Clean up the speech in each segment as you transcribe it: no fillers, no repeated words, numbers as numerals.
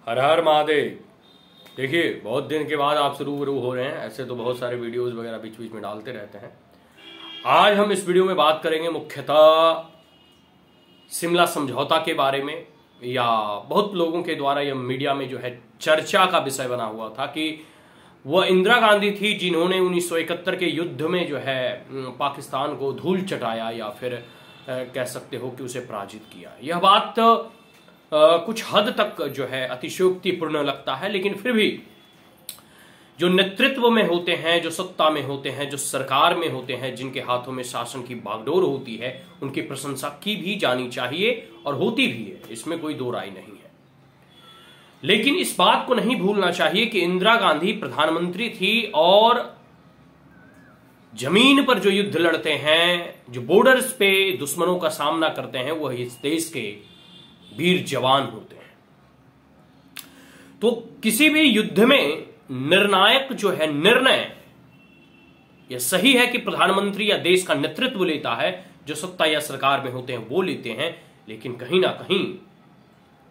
हर हर महादेव। देखिए, बहुत दिन के बाद आप रूबरू हो रहे हैं। ऐसे तो बहुत सारे वीडियोस वगैरह बीच बीच में डालते रहते हैं। आज हम इस वीडियो में बात करेंगे मुख्यतः शिमला समझौता के बारे में, या बहुत लोगों के द्वारा यह मीडिया में जो है चर्चा का विषय बना हुआ था कि वह इंदिरा गांधी थी जिन्होंने 1971 के युद्ध में जो है पाकिस्तान को धूल चटाया, या फिर कह सकते हो कि उसे पराजित किया। यह बात कुछ हद तक जो है अतिशयोक्तिपूर्ण लगता है, लेकिन फिर भी जो नेतृत्व में होते हैं, जो सत्ता में होते हैं, जो सरकार में होते हैं, जिनके हाथों में शासन की बागडोर होती है, उनकी प्रशंसा की भी जानी चाहिए और होती भी है, इसमें कोई दो राय नहीं है। लेकिन इस बात को नहीं भूलना चाहिए कि इंदिरा गांधी प्रधानमंत्री थी और जमीन पर जो युद्ध लड़ते हैं, जो बॉर्डर्स पे दुश्मनों का सामना करते हैं, वह इस देश के वीर जवान होते हैं। तो किसी भी युद्ध में निर्णायक जो है निर्णय यह सही है कि प्रधानमंत्री या देश का नेतृत्व लेता है, जो सत्ता या सरकार में होते हैं वो लेते हैं। लेकिन कहीं ना कहीं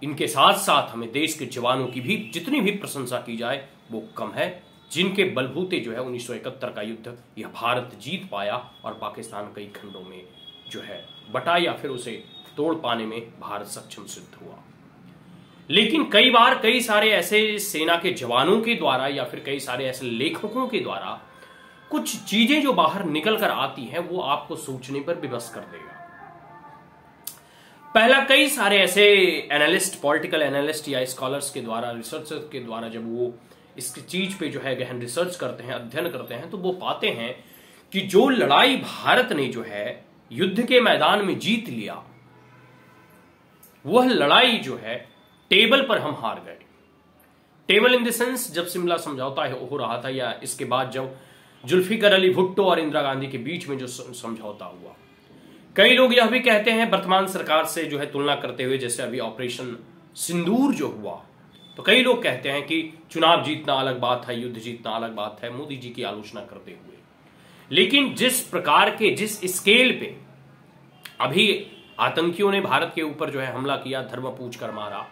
इनके साथ साथ हमें देश के जवानों की भी जितनी भी प्रशंसा की जाए वो कम है, जिनके बलबूते जो है 1971 का युद्ध यह भारत जीत पाया और पाकिस्तान कई खंडों में जो है बटा या फिर उसे तोड़ पाने में भारत सक्षम सिद्ध हुआ। लेकिन कई बार कई सारे ऐसे सेना के जवानों के द्वारा या फिर कई सारे ऐसे लेखकों के द्वारा कुछ चीजें जो बाहर निकल कर आती हैं वो आपको सोचने पर विवश कर देगा। पहला, कई सारे ऐसे एनालिस्ट, पॉलिटिकल एनालिस्ट या स्कॉलर्स के द्वारा, रिसर्चर्स के द्वारा जब वो इस चीज पे जो है गहन रिसर्च करते हैं, अध्ययन करते हैं, तो वो पाते हैं कि जो लड़ाई भारत ने जो है युद्ध के मैदान में जीत लिया, वह लड़ाई जो है टेबल पर हम हार गए। टेबल इन द सेंस, जब शिमला समझौता हो रहा था या इसके बाद जब जुल्फिकार अली भुट्टो और इंदिरा गांधी के बीच में जो समझौता हुआ, कई लोग यह भी कहते हैं वर्तमान सरकार से जो है तुलना करते हुए, जैसे अभी ऑपरेशन सिंदूर जो हुआ, तो कई लोग कहते हैं कि चुनाव जीतना अलग बात है, युद्ध जीतना अलग बात है, मोदी जी की आलोचना करते हुए। लेकिन जिस प्रकार के, जिस स्केल पे अभी आतंकियों ने भारत के ऊपर जो है हमला किया, धर्म पूछ कर मारा,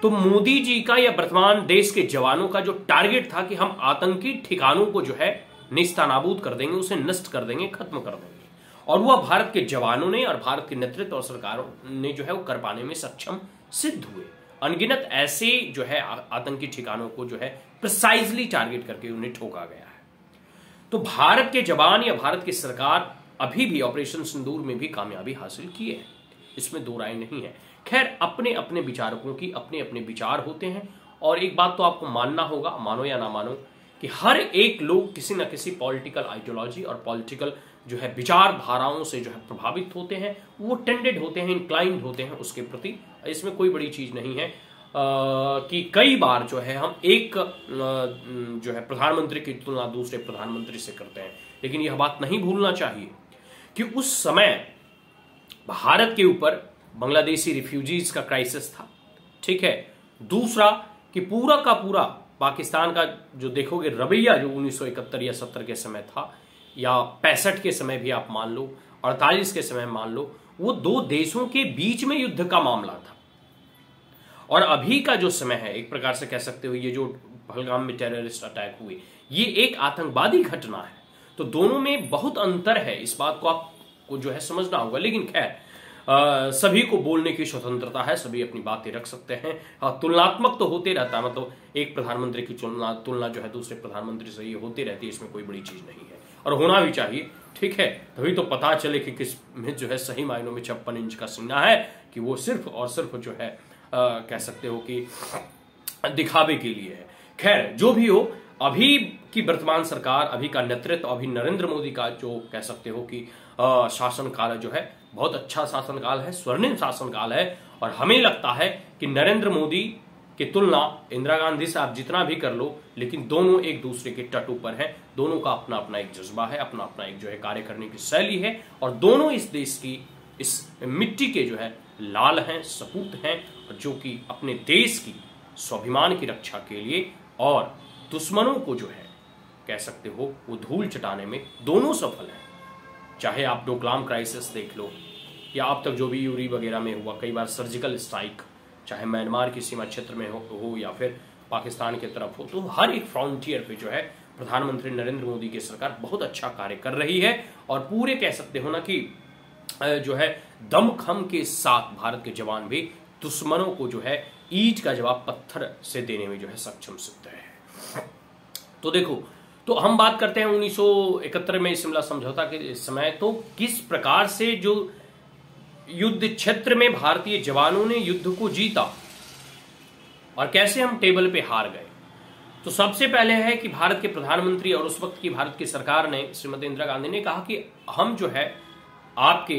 तो मोदी जी का या वर्तमान देश के जवानों का जो टारगेट था कि हम आतंकी ठिकानों को जो है निस्तानाबूद कर देंगे, उसे नष्ट कर देंगे, खत्म कर देंगे, और वह भारत के जवानों ने और भारत के नेतृत्व और सरकारों ने जो है वो कर पाने में सक्षम सिद्ध हुए। अनगिनत ऐसे जो है आतंकी ठिकानों को जो है प्रिसाइजली टारगेट करके उन्हें ठोका गया है। तो भारत के जवान या भारत की सरकार अभी भी ऑपरेशन सिंदूर में भी कामयाबी हासिल किए है, इसमें दो राय नहीं है। खैर, अपने अपने विचारकों की अपने अपने विचार होते हैं, और एक बात तो आपको मानना होगा, मानो या ना मानो, कि हर एक लोग किसी न किसी पॉलिटिकल आइडियोलॉजी और पॉलिटिकल जो है विचारधाराओं से जो है प्रभावित होते हैं, वो टेंडेड होते हैं, इंक्लाइंड होते हैं उसके प्रति। इसमें कोई बड़ी चीज नहीं है कि कई बार जो है हम एक जो है प्रधानमंत्री की तुलना दूसरे प्रधानमंत्री से करते हैं, लेकिन यह बात नहीं भूलना चाहिए कि उस समय भारत के ऊपर बांग्लादेशी रिफ्यूजीज का क्राइसिस था, ठीक है। दूसरा कि पूरा का पूरा पाकिस्तान का जो देखोगे रवैया, जो 1971 या 70 के समय था, या 65 के समय भी आप मान लो, 48 के समय मान लो, वो दो देशों के बीच में युद्ध का मामला था। और अभी का जो समय है, एक प्रकार से कह सकते हो, ये जो पहलगाम में टेररिस्ट अटैक हुए, ये एक आतंकवादी घटना है। तो दोनों में बहुत अंतर है, इस बात को आपको जो है समझना होगा। लेकिन खैर, सभी को बोलने की स्वतंत्रता है, सभी अपनी बातें रख सकते हैं। तुलनात्मक तो होते रहता है, मतलब एक प्रधानमंत्री की तुलना जो है दूसरे प्रधानमंत्री से ये होती रहती है, इसमें कोई बड़ी चीज नहीं है, और होना भी चाहिए, ठीक है। तभी तो पता चले कि किस में जो है सही मायनों में 56 इंच का सीना है, कि वो सिर्फ और सिर्फ जो है कह सकते हो कि दिखावे के लिए है। खैर, जो भी हो, अभी की वर्तमान सरकार, अभी का नेतृत्व, अभी नरेंद्र मोदी का जो कह सकते हो कि शासनकाल जो है बहुत अच्छा शासनकाल है, स्वर्णिम शासनकाल है। और हमें लगता है कि नरेंद्र मोदी की तुलना इंदिरा गांधी से आप जितना भी कर लो, लेकिन दोनों एक दूसरे के तट ऊपर हैं। दोनों का अपना अपना एक जज्बा है, अपना अपना एक जो है कार्य करने की शैली है, और दोनों इस देश की, इस मिट्टी के जो है लाल हैं, सपूत हैं, जो कि अपने देश की स्वाभिमान की रक्षा के लिए और दुश्मनों को जो है कह सकते हो वो धूल चटाने में दोनों सफल हैं। चाहे आप डोकलाम क्राइसिस देख लो, या अब तक जो भी यूरी वगैरह में हुआ, कई बार सर्जिकल स्ट्राइक चाहे म्यांमार की सीमा क्षेत्र में हो या फिर पाकिस्तान की तरफ हो, तो हर एक फ्रंटियर पे जो है प्रधानमंत्री नरेंद्र मोदी की सरकार बहुत अच्छा कार्य कर रही है और पूरे कह सकते हो ना कि जो है दमखम के साथ भारत के जवान भी दुश्मनों को जो है ईंट का जवाब पत्थर से देने में जो है सक्षम सिद्ध है। तो देखो, तो हम बात करते हैं 1971 में शिमला समझौता के समय, तो किस प्रकार से जो युद्ध क्षेत्र में भारतीय जवानों ने युद्ध को जीता और कैसे हम टेबल पे हार गए। तो सबसे पहले है कि भारत के प्रधानमंत्री और उस वक्त की भारत की सरकार ने, श्रीमती इंदिरा गांधी ने कहा कि हम जो है आपके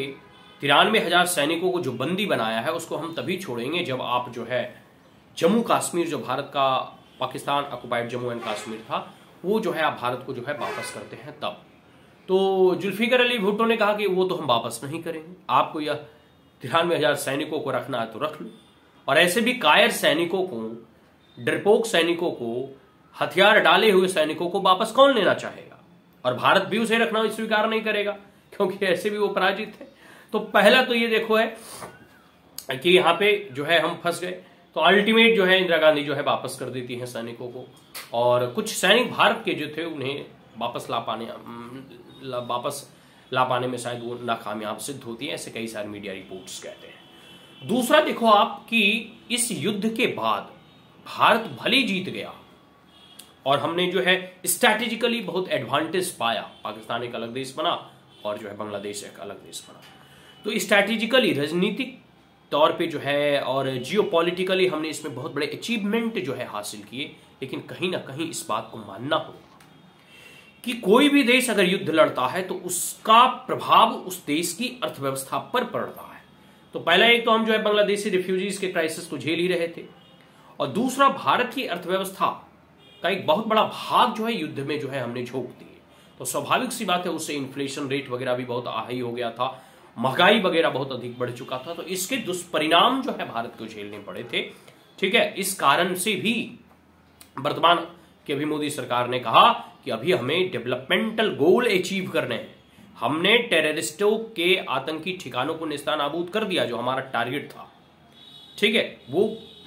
93,000 सैनिकों को जो बंदी बनाया है उसको हम तभी छोड़ेंगे जब आप जो है जम्मू कश्मीर, जो भारत का पाकिस्तान ऑक्युपाइड जम्मू एंड कश्मीर था, वो जो है आप भारत को जो है वापस करते हैं तब। तो जुल्फिकार अली भुट्टो ने कहा कि वो तो हम वापस नहीं करेंगे, आपको यह 93,000 सैनिकों को रखना है तो रख लो। और ऐसे भी कायर सैनिकों को, डरपोक सैनिकों को, हथियार डाले हुए सैनिकों को वापस कौन लेना चाहेगा, और भारत भी उसे रखना स्वीकार नहीं करेगा क्योंकि ऐसे भी वो पराजित है। तो पहला तो ये देखो है कि यहां पे जो है हम फंस गए। तो अल्टीमेट जो है इंदिरा गांधी जो है वापस कर देती हैं सैनिकों को, और कुछ सैनिक भारत के जो थे उन्हें वापस ला पाने में शायद वो नाकामयाब सिद्ध होती है, ऐसे कई सारे मीडिया रिपोर्ट्स कहते हैं। दूसरा देखो आप कि इस युद्ध के बाद भारत भले जीत गया और हमने जो है स्ट्रैटेजिकली बहुत एडवांटेज पाया, पाकिस्तान एक अलग देश बना और जो है बांग्लादेश एक अलग देश बना। तो स्ट्रैटेजिकली, राजनीतिक तौर पे जो है और जियोपॉलिटिकली हमने इसमें बहुत बड़े अचीवमेंट जो है हासिल किए, लेकिन कहीं ना कहीं इस बात को मानना होगा कि कोई भी देश अगर युद्ध लड़ता है तो उसका प्रभाव उस देश की अर्थव्यवस्था पर पड़ रहा है। तो पहला एक तो हम जो है बांग्लादेशी रिफ्यूजीज के क्राइसिस को झेल ही रहे थे, और दूसरा भारत की अर्थव्यवस्था का एक बहुत बड़ा भाग जो है युद्ध में जो है हमने झोंक दिए। तो स्वाभाविक सी बात है, उससे इन्फ्लेशन रेट वगैरह भी बहुत हाई हो गया था, महंगाई वगैरह बहुत अधिक बढ़ चुका था। तो इसके दुष्परिणाम जो है भारत को झेलने पड़े थे। ठीक है, इस कारण से भी वर्तमान की अभी मोदी सरकार ने कहा कि अभी हमें डेवलपमेंटल गोल अचीव करने हैं। हमने टेररिस्टों के आतंकी ठिकानों को नेस्तनाबूद कर दिया, जो हमारा टारगेट था। ठीक है, वो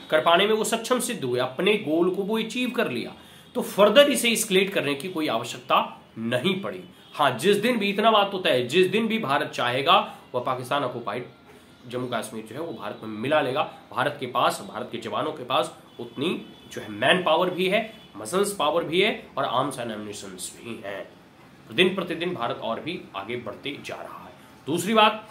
कर पाने में वो सक्षम सिद्ध हुए, अपने गोल को वो अचीव कर लिया। तो फर्दर इसे एस्केलेट करने की कोई आवश्यकता नहीं पड़ी। हाँ, जिस दिन भी, इतना बात होता है, जिस दिन भी भारत चाहेगा वह पाकिस्तान ऑक्युपाइड जम्मू कश्मीर जो है वो भारत में मिला लेगा। भारत के पास, भारत के जवानों के पास उतनी जो है मैन पावर भी है, मसल्स पावर भी है और आर्म्स एंड एम्युनिशंस भी हैं। दिन प्रतिदिन भारत और भी आगे बढ़ते जा रहा है। दूसरी बात,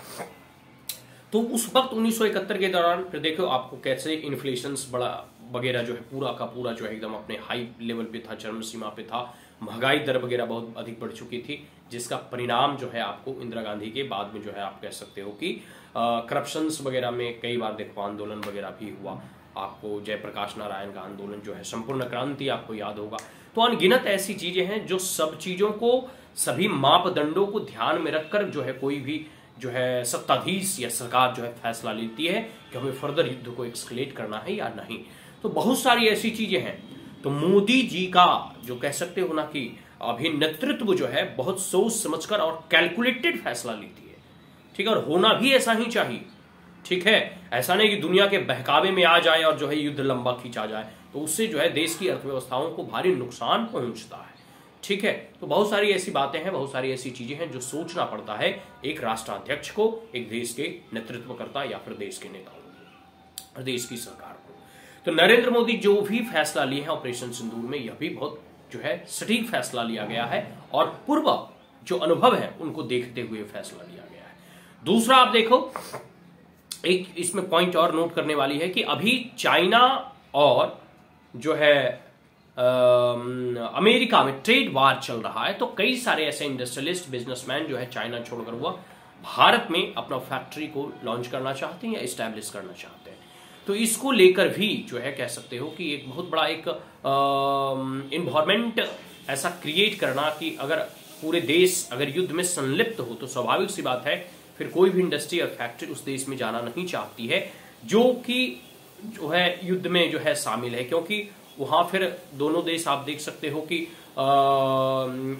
तो उस वक्त 1971 के दौरान फिर देखो आपको कैसे इन्फ्लेशन बड़ा वगैरह जो है पूरा का पूरा जो है एकदम अपने हाई लेवल पे था, चरम सीमा पे था। महंगाई दर वगैरह बहुत अधिक बढ़ चुकी थी, जिसका परिणाम जो है आपको इंदिरा गांधी के बाद में जो है आप कह सकते हो कि करप्शंस वगैरह में कई बार देखो आंदोलन वगैरह भी हुआ। आपको जयप्रकाश नारायण का आंदोलन जो है, संपूर्ण क्रांति आपको याद होगा। तो अनगिनत ऐसी चीजें हैं जो सब चीजों को, सभी मापदंडों को ध्यान में रखकर जो है कोई भी जो है सत्ताधीश या सरकार जो है फैसला लेती है कि हमें फर्दर युद्ध को एक्सकेलेट करना है या नहीं। तो बहुत सारी ऐसी चीजें हैं। तो मोदी जी का जो कह सकते हो ना कि अभी नेतृत्व जो है बहुत सोच समझकर और कैलकुलेटेड फैसला लेती है। ठीक है, और होना भी ऐसा ही चाहिए। ठीक है, ऐसा नहीं कि दुनिया के बहकावे में आ जाए और जो है युद्ध लंबा खींचा जाए, तो उससे जो है देश की अर्थव्यवस्थाओं को भारी नुकसान पहुंचता है। ठीक है, तो बहुत सारी ऐसी बातें हैं, बहुत सारी ऐसी चीजें हैं जो सोचना पड़ता है एक राष्ट्राध्यक्ष को, एक देश के नेतृत्वकर्ता या फिर देश के नेताओं को, देश की सरकार को। तो नरेंद्र मोदी जो भी फैसला लिए हैं ऑपरेशन सिंदूर में, यह भी बहुत जो है सटीक फैसला लिया गया है और पूर्व जो अनुभव है उनको देखते हुए फैसला लिया गया है। दूसरा आप देखो, एक इसमें पॉइंट और नोट करने वाली है कि अभी चाइना और जो है अमेरिका में ट्रेड वार चल रहा है। तो कई सारे ऐसे इंडस्ट्रियलिस्ट, बिजनेसमैन जो है चाइना छोड़कर हुआ भारत में अपना फैक्ट्री को लॉन्च करना चाहते हैं या इस्टेब्लिश करना चाहते हैं। तो इसको लेकर भी जो है कह सकते हो कि एक बहुत बड़ा एक इन्वायरमेंट ऐसा क्रिएट करना कि अगर पूरे देश अगर युद्ध में संलिप्त हो तो स्वाभाविक सी बात है फिर कोई भी इंडस्ट्री और फैक्ट्री उस देश में जाना नहीं चाहती है जो कि जो है युद्ध में जो है शामिल है, क्योंकि वहां फिर दोनों देश आप देख सकते हो कि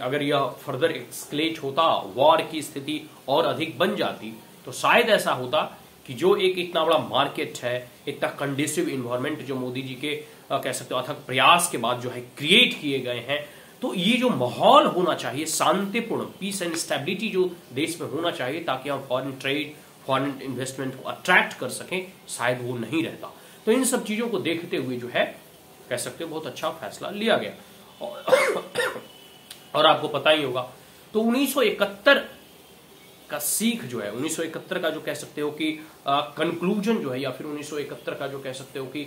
अगर यह फर्दर एक्सकेलेट होता, वॉर की स्थिति और अधिक बन जाती, तो शायद ऐसा होता कि जो एक इतना बड़ा मार्केट है, इतना कंडीसिव इन्वायरमेंट जो मोदी जी के कह सकते हो अथक प्रयास के बाद जो है क्रिएट किए गए हैं, तो ये जो माहौल होना चाहिए शांतिपूर्ण, पीस एंड स्टेबिलिटी जो देश में होना चाहिए ताकि हम फॉरेन ट्रेड, फॉरेन इन्वेस्टमेंट को अट्रैक्ट कर सकें, शायद वो नहीं रहता। तो इन सब चीजों को देखते हुए जो है कह सकते हो बहुत अच्छा फैसला लिया गया। और आपको पता ही होगा तो 1971 का सीख जो है, 1971 का जो कह सकते हो कि कंक्लूजन जो है, या फिर 1971 का जो कह सकते हो कि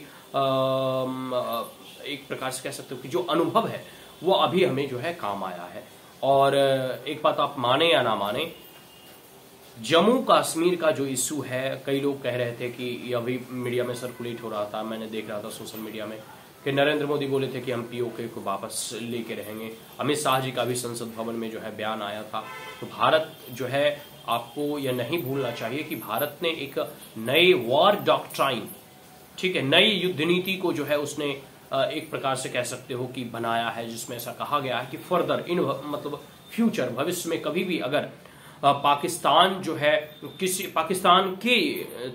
एक प्रकार से कह सकते हो कि जो अनुभव है वो अभी हमें जो है काम आया है। और एक बात आप माने या ना माने, जम्मू कश्मीर का जो इशू है, कई लोग कह रहे थे कि ये अभी मीडिया में सर्कुलेट हो रहा था, मैंने देख रहा था सोशल मीडिया में, कि नरेंद्र मोदी बोले थे कि हम पीओके को वापस लेके रहेंगे। अमित शाह जी का भी संसद भवन में जो है बयान आया था। तो भारत जो है, आपको यह नहीं भूलना चाहिए कि भारत ने एक नए वॉर डॉक्ट्राइन, ठीक है, नई युद्ध नीति को जो है उसने एक प्रकार से कह सकते हो कि बनाया है, जिसमें ऐसा कहा गया है कि फर्दर इन मतलब फ्यूचर भविष्य में कभी भी अगर पाकिस्तान जो है पाकिस्तान की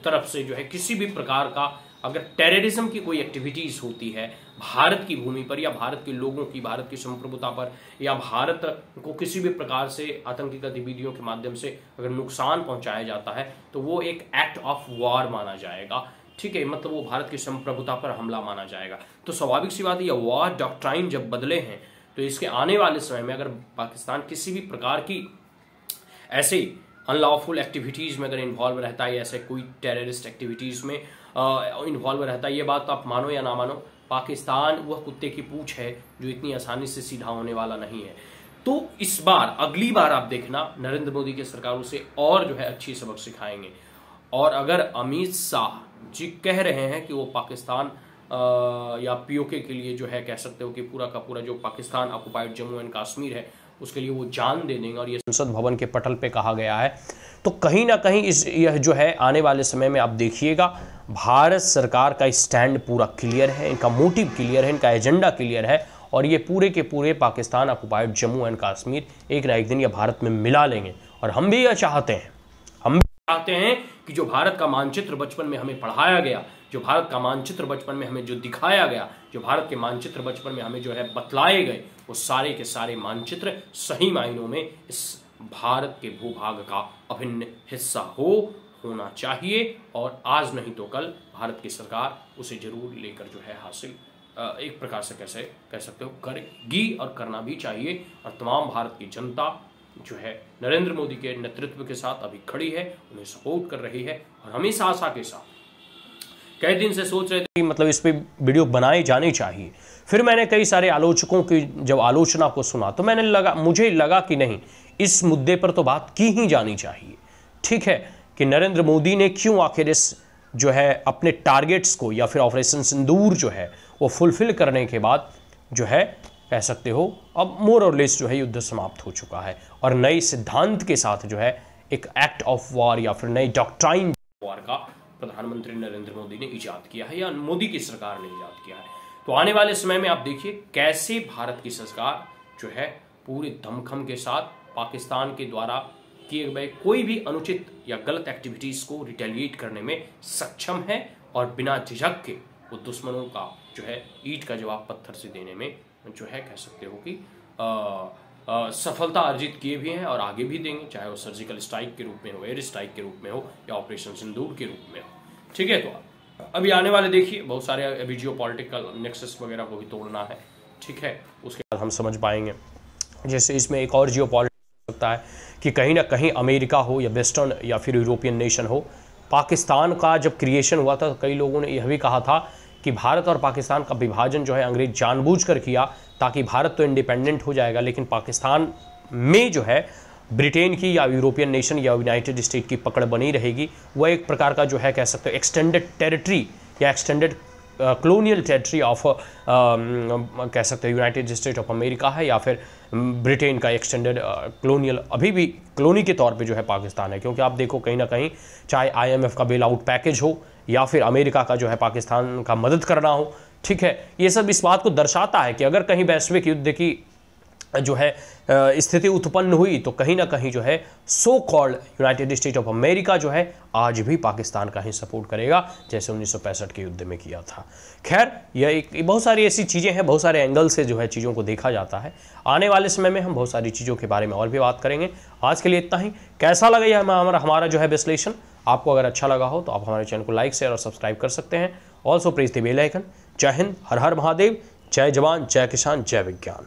तरफ से जो है किसी भी प्रकार का अगर टेररिज्म की कोई एक्टिविटीज होती है भारत की भूमि पर, या भारत के लोगों की, भारत की संप्रभुता पर, या भारत को किसी भी प्रकार से आतंकी गतिविधियों के माध्यम से अगर नुकसान पहुंचाया जाता है, तो वो एक एक्ट ऑफ वॉर माना जाएगा, ठीक है, मतलब वो भारत की संप्रभुता पर हमला माना जाएगा। तो स्वाभाविक सी बात है, यह वॉर डॉक्ट्राइन जब बदले हैं, तो इसके आने वाले समय में अगर पाकिस्तान किसी भी प्रकार की ऐसे अनलॉफुल एक्टिविटीज में अगर इन्वॉल्व रहता है, ऐसे कोई टेररिस्ट एक्टिविटीज में इन्वॉल्व रहता है, ये बात आप मानो या ना मानो, पाकिस्तान वह कुत्ते की पूंछ है जो इतनी आसानी से सीधा होने वाला नहीं है। तो इस बार, अगली बार आप देखना नरेंद्र मोदी की सरकार उसे और जो है अच्छी सबक सिखाएंगे। और अगर अमित शाह जी कह रहे हैं कि वो पाकिस्तान या पीओके के लिए जो है कह सकते हो कि पूरा का पूरा जो पाकिस्तान ऑक्युपाइड जम्मू एंड कश्मीर है उसके लिए वो जान दे देंगे, और ये संसद भवन के पटल पे कहा गया है, तो कहीं ना कहीं यह जो है आने वाले समय में आप देखिएगा भारत सरकार का स्टैंड पूरा क्लियर है, इनका मोटिव क्लियर है, इनका एजेंडा क्लियर है, और ये पूरे के पूरे पाकिस्तान ऑक्युपाइड जम्मू एंड कश्मीर एक ना एक दिन ये भारत में मिला लेंगे। और हम भी यह चाहते हैं, कि जो भारत का मानचित्र बचपन में हमें पढ़ाया गया, जो भारत का मानचित्र बचपन में हमें जो दिखाया गया, जो भारत के मानचित्र बचपन में हमें जो है बतलाए गए, वो सारे के सारे मानचित्र सही मायनों में इस भारत के भूभाग का अभिन्न हिस्सा होना चाहिए। और आज नहीं तो कल भारत की सरकार उसे जरूर लेकर जो है हासिल एक प्रकार से कैसे कह सकते हो करेगी, और करना भी चाहिए। और तमाम भारत की जनता जो है नरेंद्र मोदी के नेतृत्व के साथ अभी खड़ी है, उन्हें सपोर्ट कर रही है, और हमेशा आशा के साथ कई दिन से सोच रहे थे कि मतलब इस पे वीडियो बनाई जानी चाहिए। फिर मैंने कई सारे आलोचकों की जब आलोचना को सुना तो मुझे लगा कि नहीं, इस मुद्दे पर तो बात की ही जानी चाहिए, ठीक है, कि नरेंद्र मोदी ने क्यों आखिर इस जो है अपने टारगेट्स को, या फिर ऑपरेशन सिंदूर जो है वो फुलफिल करने के बाद जो है कह सकते हो अब मोर और लेस जो है युद्ध समाप्त हो चुका है, और नए सिद्धांत के साथ जो है एक एक्ट ऑफ वॉर या फिर नई डॉक्ट्राइन वॉर का प्रधानमंत्री नरेंद्र मोदी ने इजाद किया है, या मोदी की सरकार ने इजाद किया है। तो आने वाले समय में आप देखिए कैसे भारत की सरकार जो है पूरे दमखम के साथ पाकिस्तान के द्वारा किए गए कोई भी अनुचित या गलत एक्टिविटीज को रिटेलिएट करने में सक्षम है, और बिना झिझक के वो दुश्मनों का जो है ईंट का जवाब पत्थर से देने में जो है कह सकते हो कि सफलता अर्जित किए भी हैं, और आगे भी देंगे, चाहे वो सर्जिकल स्ट्राइक के रूप में हो, एयर स्ट्राइक के रूप में हो, या ऑपरेशन सिंदूर के रूप में हो, ठीक है। तो अभी आने वाले देखिए बहुत सारे अभी जियोपॉलिटिकल नेक्सस वगैरह को भी तोड़ना है, ठीक है, उसके बाद हम समझ पाएंगे। जैसे इसमें एक और जियोपॉलिटिक्स सकता है कि कहीं ना कहीं अमेरिका हो या वेस्टर्न या फिर यूरोपियन नेशन हो, पाकिस्तान का जब क्रिएशन हुआ था तो कई लोगों ने यह भी कहा था कि भारत और पाकिस्तान का विभाजन जो है अंग्रेज जानबूझकर किया ताकि भारत तो इंडिपेंडेंट हो जाएगा, लेकिन पाकिस्तान में जो है ब्रिटेन की या यूरोपियन नेशन या यूनाइटेड स्टेट की पकड़ बनी रहेगी। वह एक प्रकार का जो है कह सकते हो एक्सटेंडेड टेरिटरी या एक्सटेंडेड कॉलोनियल टेरिटरी ऑफ कह सकते हैं यूनाइटेड स्टेट ऑफ अमेरिका है, या फिर ब्रिटेन का एक्सटेंडेड कॉलोनियल अभी भी कॉलोनी के तौर पे जो है पाकिस्तान है। क्योंकि आप देखो कहीं ना कहीं चाहे IMF का बेल आउट पैकेज हो या फिर अमेरिका का जो है पाकिस्तान का मदद करना हो, ठीक है, ये सब इस बात को दर्शाता है कि अगर कहीं वैश्विक युद्ध की जो है स्थिति उत्पन्न हुई तो कहीं ना कहीं जो है so called United state of America जो है आज भी पाकिस्तान का ही सपोर्ट करेगा, जैसे 1965 के युद्ध में किया था। खैर, यह एक बहुत सारी ऐसी चीज़ें हैं, बहुत सारे एंगल से जो है चीज़ों को देखा जाता है। आने वाले समय में हम बहुत सारी चीज़ों के बारे में और भी बात करेंगे। आज के लिए इतना ही। कैसा लगा यह हमारा जो है विश्लेषण? आपको अगर अच्छा लगा हो तो आप हमारे चैनल को लाइक, शेयर और सब्सक्राइब कर सकते हैं। Also press the bell icon. जय हिंद, हर हर महादेव, जय जवान, जय किसान, जय विज्ञान।